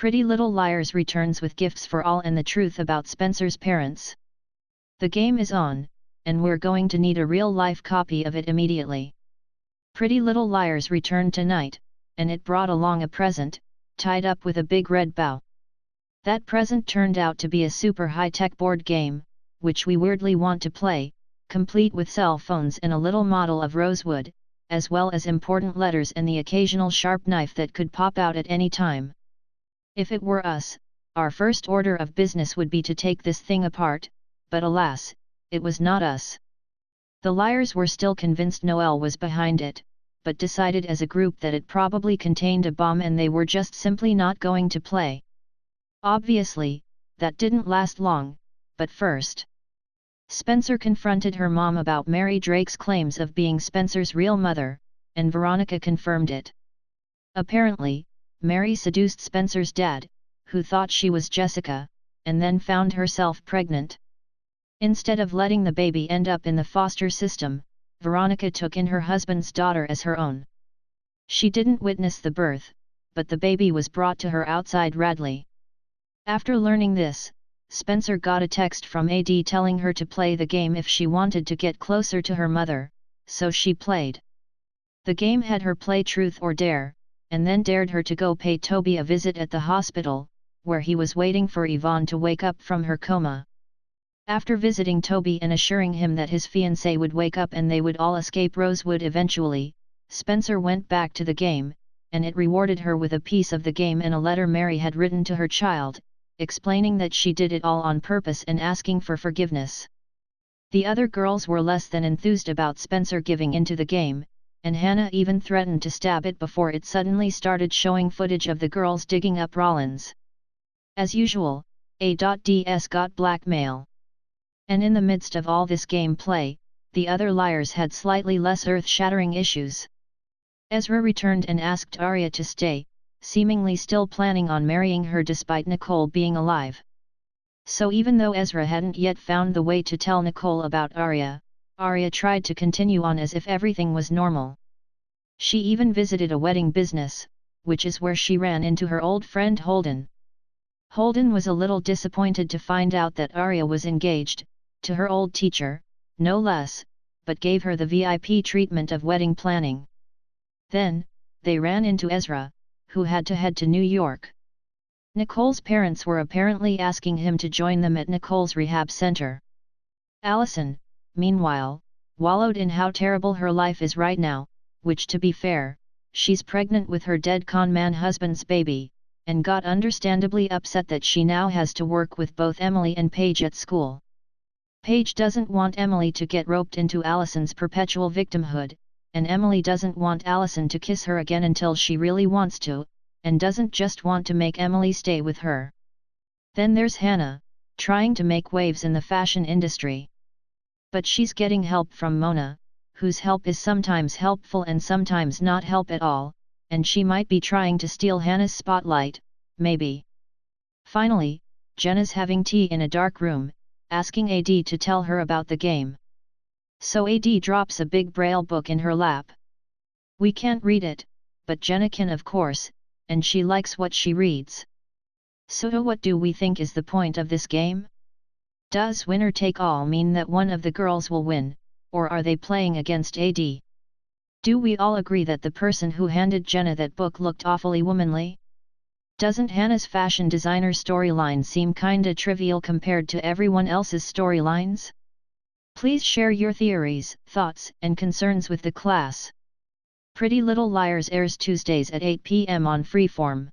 Pretty Little Liars returns with gifts for all and the truth about Spencer's parents. The game is on, and we're going to need a real-life copy of it immediately. Pretty Little Liars returned tonight, and it brought along a present, tied up with a big red bow. That present turned out to be a super high-tech board game, which we weirdly want to play, complete with cell phones and a little model of Rosewood, as well as important letters and the occasional sharp knife that could pop out at any time. If it were us, our first order of business would be to take this thing apart, but alas, it was not us. The liars were still convinced Noel was behind it, but decided as a group that it probably contained a bomb and they were just simply not going to play. Obviously, that didn't last long, but first, Spencer confronted her mom about Mary Drake's claims of being Spencer's real mother, and Veronica confirmed it. Apparently, Mary seduced Spencer's dad, who thought she was Jessica, and then found herself pregnant. Instead of letting the baby end up in the foster system, Veronica took in her husband's daughter as her own. She didn't witness the birth, but the baby was brought to her outside Radley. After learning this, Spencer got a text from AD telling her to play the game if she wanted to get closer to her mother, so she played. The game had her play Truth or Dare, and then dared her to go pay Toby a visit at the hospital, where he was waiting for Yvonne to wake up from her coma. After visiting Toby and assuring him that his fiancée would wake up and they would all escape Rosewood eventually, Spencer went back to the game, and it rewarded her with a piece of the game and a letter Mary had written to her child, explaining that she did it all on purpose and asking for forgiveness. The other girls were less than enthused about Spencer giving into the game, and Hannah even threatened to stab it before it suddenly started showing footage of the girls digging up Rollins. As usual, A.DS got blackmail. And in the midst of all this game play, the other liars had slightly less earth-shattering issues. Ezra returned and asked Arya to stay, seemingly still planning on marrying her despite Nicole being alive. So even though Ezra hadn't yet found the way to tell Nicole about Arya tried to continue on as if everything was normal. She even visited a wedding business, which is where she ran into her old friend Holden. Holden was a little disappointed to find out that Arya was engaged, to her old teacher, no less, but gave her the VIP treatment of wedding planning. Then, they ran into Ezra, who had to head to New York. Nicole's parents were apparently asking him to join them at Nicole's rehab center. Allison, meanwhile, wallowed in how terrible her life is right now, which to be fair, she's pregnant with her dead con man husband's baby, and got understandably upset that she now has to work with both Emily and Paige at school. Paige doesn't want Emily to get roped into Allison's perpetual victimhood, and Emily doesn't want Allison to kiss her again until she really wants to, and doesn't just want to make Emily stay with her. Then there's Hannah, trying to make waves in the fashion industry. But she's getting help from Mona, whose help is sometimes helpful and sometimes not help at all, and she might be trying to steal Hannah's spotlight, maybe. Finally, Jenna's having tea in a dark room, asking AD to tell her about the game. So AD drops a big braille book in her lap. We can't read it, but Jenna can of course, and she likes what she reads. So what do we think is the point of this game? Does winner take all mean that one of the girls will win, or are they playing against AD? Do we all agree that the person who handed Jenna that book looked awfully womanly? Doesn't Hannah's fashion designer storyline seem kinda trivial compared to everyone else's storylines? Please share your theories, thoughts, and concerns with the class. Pretty Little Liars airs Tuesdays at 8 p.m. on Freeform.